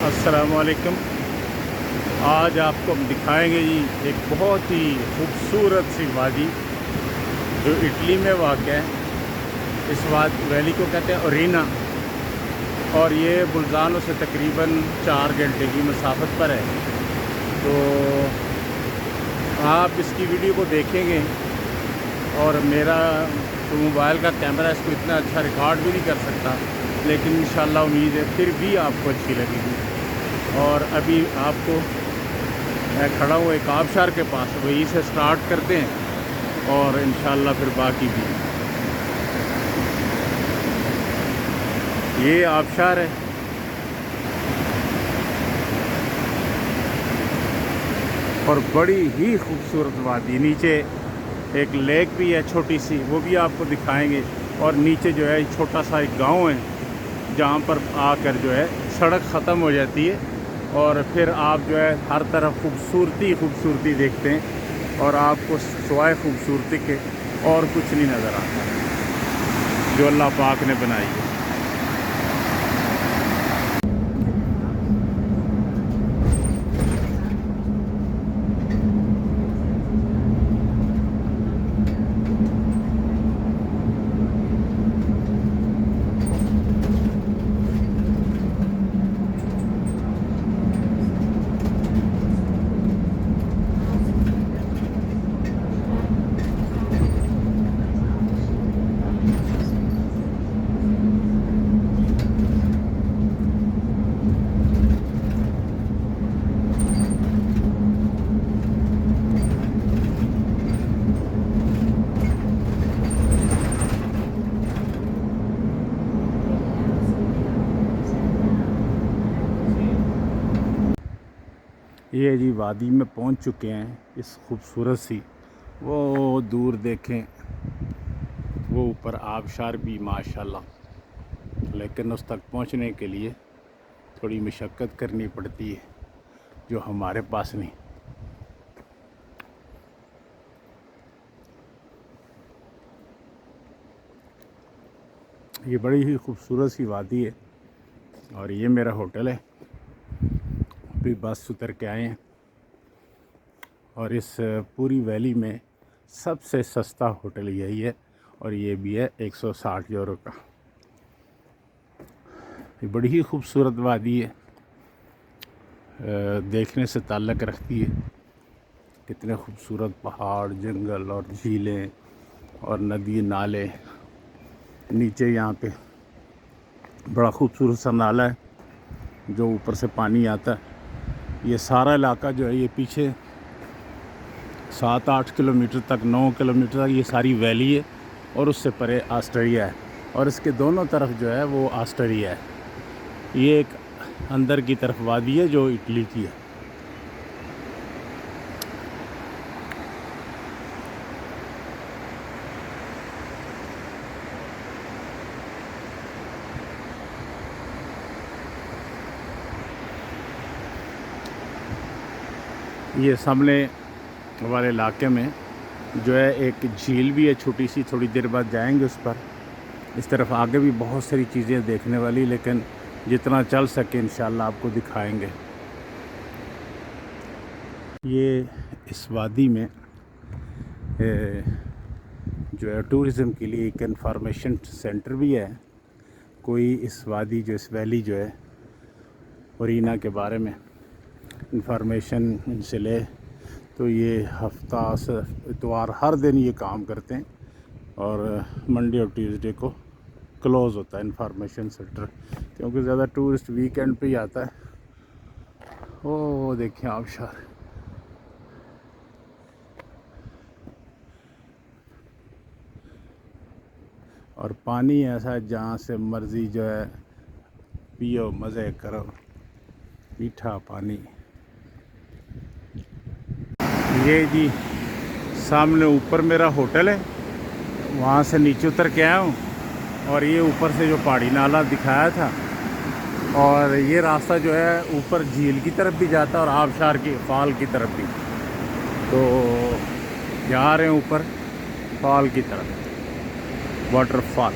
अस्सलामुअलैकुम। आज आपको हम दिखाएंगे जी एक बहुत ही खूबसूरत सी वादी जो इटली में वाक़ है। इस वैली को कहते हैं ओरिना और ये बुल्ज़ानो से तकरीबन 4 घंटे की मसाफत पर है। तो आप इसकी वीडियो को देखेंगे और मेरा जो मोबाइल का कैमरा इसको इतना अच्छा रिकॉर्ड भी नहीं कर सकता, लेकिन इंशाल्लाह उम्मीद है फिर भी आपको अच्छी लगेगी। और अभी आपको मैं खड़ा हूँ एक आबशार के पास, वहीं से स्टार्ट करते हैं और इंशाल्लाह फिर बाकी भी। ये आबशार है और बड़ी ही खूबसूरत वादी। नीचे एक लेक भी है छोटी सी, वो भी आपको दिखाएंगे। और नीचे जो है छोटा सा एक गांव है जहाँ पर आकर जो है सड़क ख़त्म हो जाती है और फिर आप जो है हर तरफ खूबसूरती देखते हैं और आपको सिवाय खूबसूरती के और कुछ नहीं नज़र आता जो अल्लाह पाक ने बनाई है। ये जी वादी में पहुंच चुके हैं। इस खूबसूरत सी वो दूर देखें, वो ऊपर आबशार भी माशाल्लाह, लेकिन उस तक पहुंचने के लिए थोड़ी मशक्क़त करनी पड़ती है जो हमारे पास नहीं। ये बड़ी ही खूबसूरत सी वादी है और ये मेरा होटल है। अभी बस उतर के आए हैं और इस पूरी वैली में सबसे सस्ता होटल यही है और ये भी है 160 यूरो का। ये बड़ी ही खूबसूरत वादी है, देखने से ताल्लुक़ रखती है। कितने खूबसूरत पहाड़, जंगल और झीलें और नदी नाले। नीचे यहाँ पे बड़ा खूबसूरत सा नाला है जो ऊपर से पानी आता है। ये सारा इलाका जो है ये पीछे 7-8 किलोमीटर तक, 9 किलोमीटर तक ये सारी वैली है और उससे परे ऑस्ट्रिया है और इसके दोनों तरफ जो है वो ऑस्ट्रिया है। ये एक अंदर की तरफ वादी है जो इटली की है। ये सामने वाले इलाके में जो है एक झील भी है छोटी सी, थोड़ी देर बाद जाएंगे उस पर। इस तरफ आगे भी बहुत सारी चीज़ें देखने वाली, लेकिन जितना चल सके इंशाल्लाह आपको दिखाएंगे। ये इस वादी में जो है टूरिज़म के लिए एक इंफॉर्मेशन सेंटर भी है। कोई इस वादी जो इस वैली जो है ओरिना के बारे में इंफॉर्मेशन इनसे ले तो ये हफ्ता से इतवार हर दिन ये काम करते हैं और मंडे और ट्यूसडे को क्लोज़ होता है इंफॉर्मेशन सेंटर, क्योंकि ज़्यादा टूरिस्ट वीकेंड पे ही आता है। ओ देखें आबशार, और पानी ऐसा है जहाँ से मर्ज़ी जो है पियो, मज़े करो, मीठा पानी। ये जी सामने ऊपर मेरा होटल है, वहाँ से नीचे उतर के आया हूँ और ये ऊपर से जो पहाड़ी नाला दिखाया था और ये रास्ता जो है ऊपर झील की तरफ भी जाता है और आबशार की फॉल की तरफ भी। तो जा रहे हैं ऊपर फॉल की तरफ, वाटरफॉल।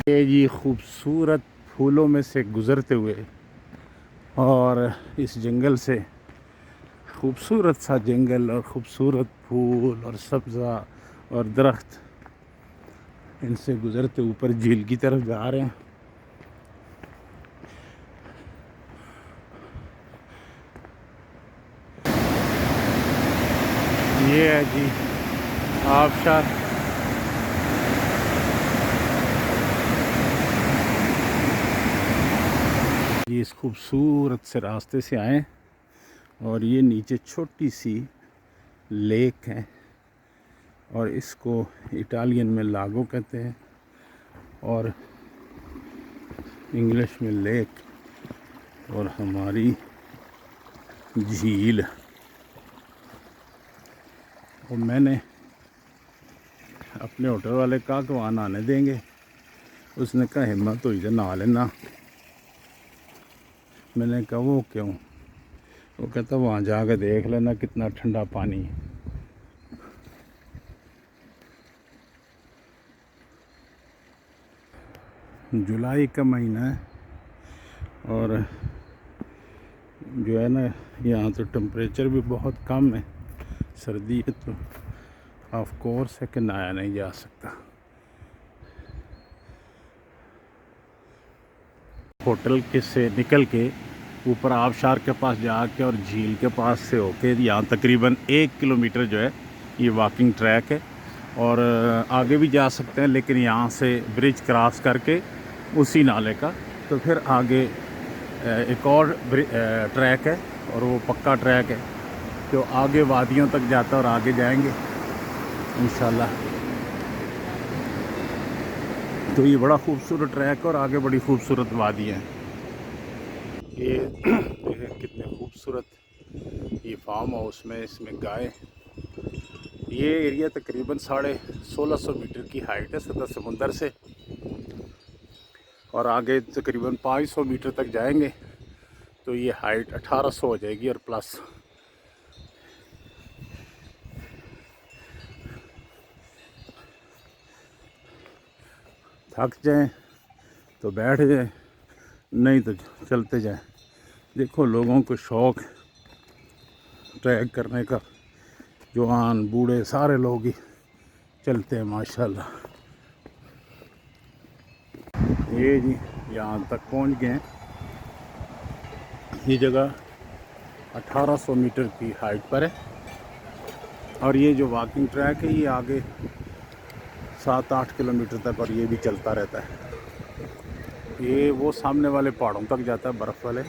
ये जी खूबसूरत फूलों में से गुज़रते हुए और इस जंगल से खूबसूरत सा जंगल और ख़ूबसूरत फूल और सब्ज़ा और दरख्त, इनसे गुज़रते ऊपर झील की तरफ जा रहे हैं। ये है जी आबशार। ये इस खूबसूरत से रास्ते से आए और ये नीचे छोटी सी लेक है और इसको इटालियन में लागो कहते हैं और इंग्लिश में लेक, और हमारी झील। और मैंने अपने होटल वाले कहा कि वहाँ नहाने देंगे, उसने कहा हिम्मत हुई तो नहा लेना। मैंने कहा वो क्यों? वो कहता वहाँ जाकर देख लेना कितना ठंडा पानी है। जुलाई का महीना है और जो है ना, यहाँ तो टेम्परेचर भी बहुत कम है। सर्दी है तो ऑफ कोर्स है कि नहाया नहीं जा सकता। होटल के से निकल के ऊपर आबशार के पास जाके और झील के पास से होके यहाँ तकरीबन 1 किलोमीटर जो है ये वॉकिंग ट्रैक है। और आगे भी जा सकते हैं, लेकिन यहाँ से ब्रिज क्रॉस करके उसी नाले का तो फिर आगे एक और ट्रैक है और वो पक्का ट्रैक है जो आगे वादियों तक जाता है और आगे जाएंगे इंशाल्लाह। तो ये बड़ा खूबसूरत ट्रैक है और आगे बड़ी खूबसूरत वादियाँ हैं। ये देखें कितने खूबसूरत ये फार्म हाउस में, इसमें गाय। ये एरिया तकरीबन 1650 मीटर की हाइट है सतह समुंदर से, और आगे तकरीबन 500 मीटर तक जाएंगे तो ये हाइट 1800 हो जाएगी और प्लस। थक जाएं तो बैठ जाएं, नहीं तो चलते जाएं। देखो लोगों को शौक़ ट्रैक करने का, जवान बूढ़े सारे लोग ही चलते हैं माशाल्लाह। ये जी यहाँ तक पहुँच गए। ये जगह 1800 मीटर की हाइट पर है और ये जो वॉकिंग ट्रैक है ये आगे 7-8 किलोमीटर तक, और ये भी चलता रहता है। ये वो सामने वाले पहाड़ों तक जाता है, बर्फ़ वाले।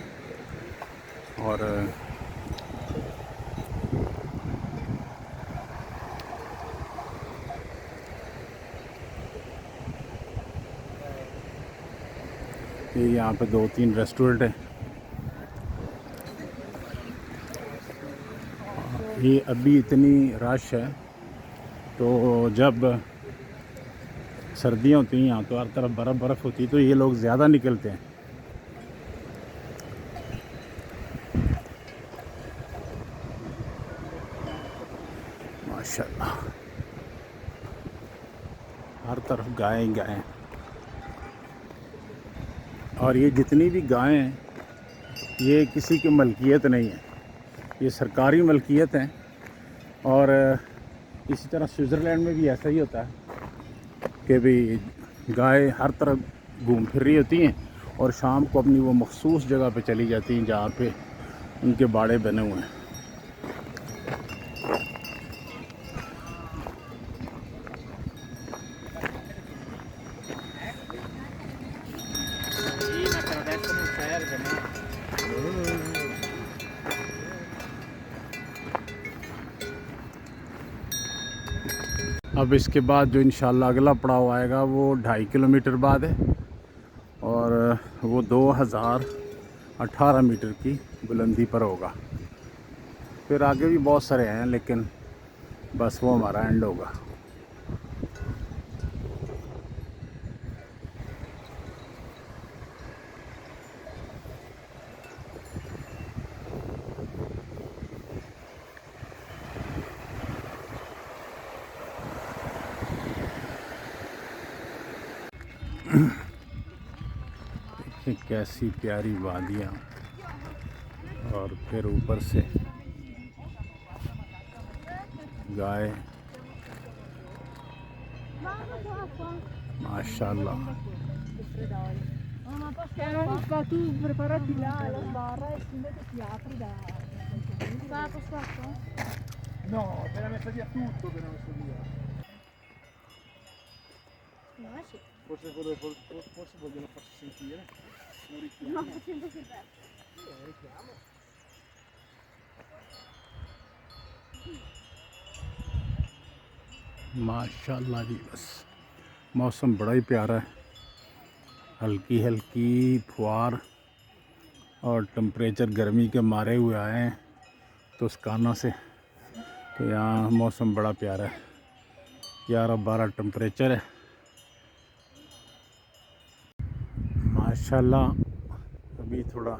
और ये यहाँ पे 2-3 रेस्टोरेंट हैं। ये अभी इतनी रश है, तो जब सर्दियाँ होती हैं यहाँ तो हर तरफ बर्फ़ होती है तो ये लोग ज़्यादा निकलते हैं। माशाल्लाह हर तरफ गाय ही गाय। और ये जितनी भी गायें हैं ये किसी की मलकियत नहीं है, ये सरकारी मलकियत हैं। और इसी तरह स्विट्ज़रलैंड में भी ऐसा ही होता है कि भाई गाय हर तरफ घूम फिर रही होती हैं और शाम को अपनी वो मखसूस जगह पे चली जाती हैं जहाँ पे उनके बाड़े बने हुए हैं। अब इसके बाद जो इंशाल्लाह अगला पड़ाव आएगा वो 2.5 किलोमीटर बाद है और वो 2018 मीटर की बुलंदी पर होगा। फिर आगे भी बहुत सारे हैं लेकिन बस वो हमारा एंड होगा। देखिए कैसी प्यारी वादियाँ। और फिर ऊपर से गाय माशाल्लाह। Tu preparati là la sbarra e invece ti apri da... Va a posto fatto? No, appena messa via tutto, appena messo via. No, sì. Forse vogliono farsi sentire. Un richiamo. No, facendo che bello. Sì, un richiamo. माशाल्लाह जी, बस मौसम बड़ा ही प्यारा है। हल्की हल्की फुहार और टेम्परेचर गर्मी के मारे हुए आए हैं तोस्काना से, तो यहाँ मौसम बड़ा प्यारा है। 11-12 टेम्परेचर है माशाल्लाह। अभी थोड़ा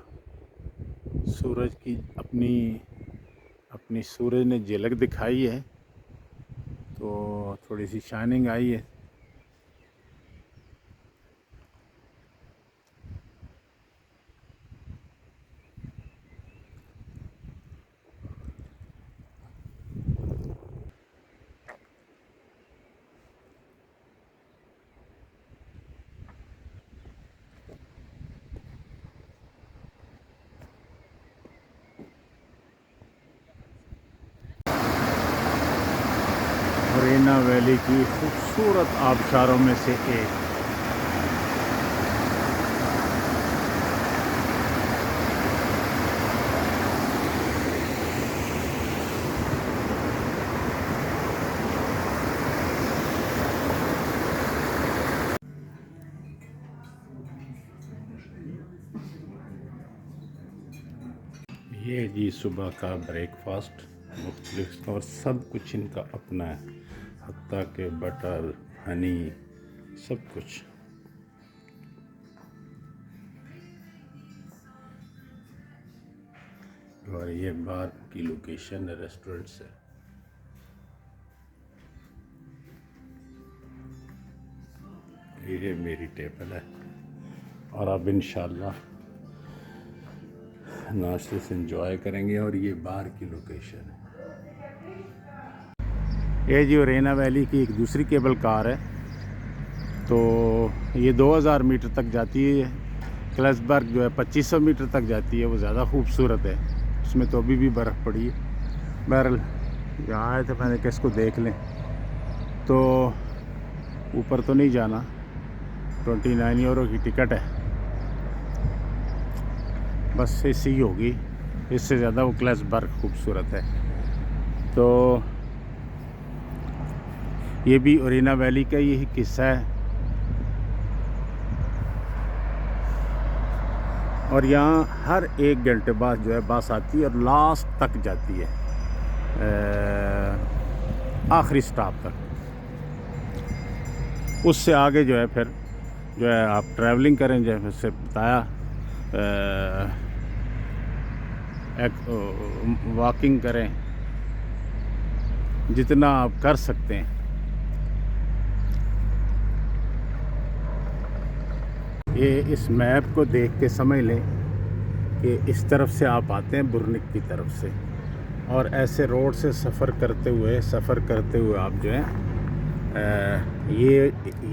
सूरज की अपनी सूरज ने झलक दिखाई है, तो थोड़ी सी शाइनिंग आई है। मोरेना वैली की खूबसूरत आबशारों में से एक। ये जी सुबह का ब्रेकफास्ट मुख्तलिफ, और सब कुछ इनका अपना है, हत्ता के बटर, हनी, सब कुछ। और ये बार की लोकेशन है रेस्टोरेंट से। ये मेरी टेबल है और अब इंशाल्लाह नाश्ते से एंजॉय करेंगे। और ये बार की लोकेशन है। ये जी मोरेना वैली की एक दूसरी केबल कार है, तो ये 2000 मीटर तक जाती है। क्लसबर्ग जो है 2500 मीटर तक जाती है, वो ज़्यादा खूबसूरत है, उसमें तो अभी भी बर्फ़ पड़ी है। बहरहाल यहाँ आए थे, मैंने कहा इसको देख लें। तो ऊपर तो नहीं जाना, 29 यूरो की टिकट है, बस ऐसी ही होगी, इससे ज़्यादा वो क्लसबर्ग खूबसूरत है। तो ये भी मोरेना वैली का यही किस्सा है। और यहाँ हर 1 घंटे बाद जो है बस आती है और लास्ट तक जाती है, आखिरी स्टॉप तक। उससे आगे जो है फिर जो है आप ट्रैवलिंग करें, जैसे उससे बताया, वॉकिंग करें जितना आप कर सकते हैं। ये इस मैप को देख के समझ लें कि इस तरफ से आप आते हैं बुर्निक की तरफ से, और ऐसे रोड से सफ़र करते हुए आप जो है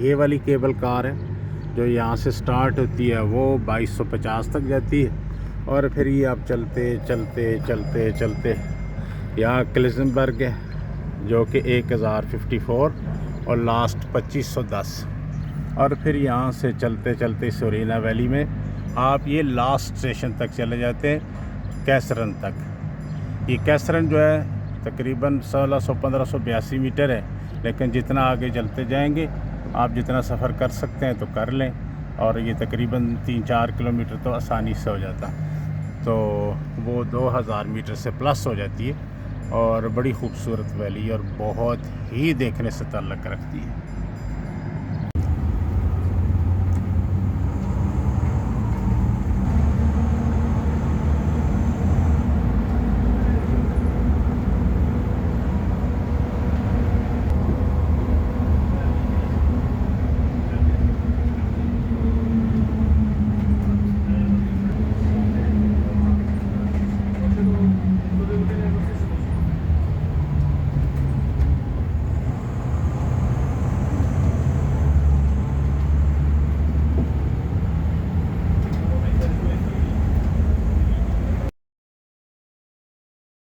ये वाली केबल कार है जो यहाँ से स्टार्ट होती है, वो 2250 तक जाती है। और फिर ये आप चलते यहाँ क्लिजनबर्ग है जो कि 1054 और लास्ट 2510। और फिर यहाँ से चलते मोरेना वैली में आप ये लास्ट स्टेशन तक चले जाते हैं, कैसरन तक। ये कैसरन जो है तकरीबन 1600-1582 मीटर है, लेकिन जितना आगे चलते जाएंगे आप जितना सफ़र कर सकते हैं तो कर लें, और ये तकरीबन 3-4 किलोमीटर तो आसानी से हो जाता। तो वो 2000 मीटर से प्लस हो जाती है, और बड़ी खूबसूरत वैली और बहुत ही देखने से ताल्लुक़ रखती है।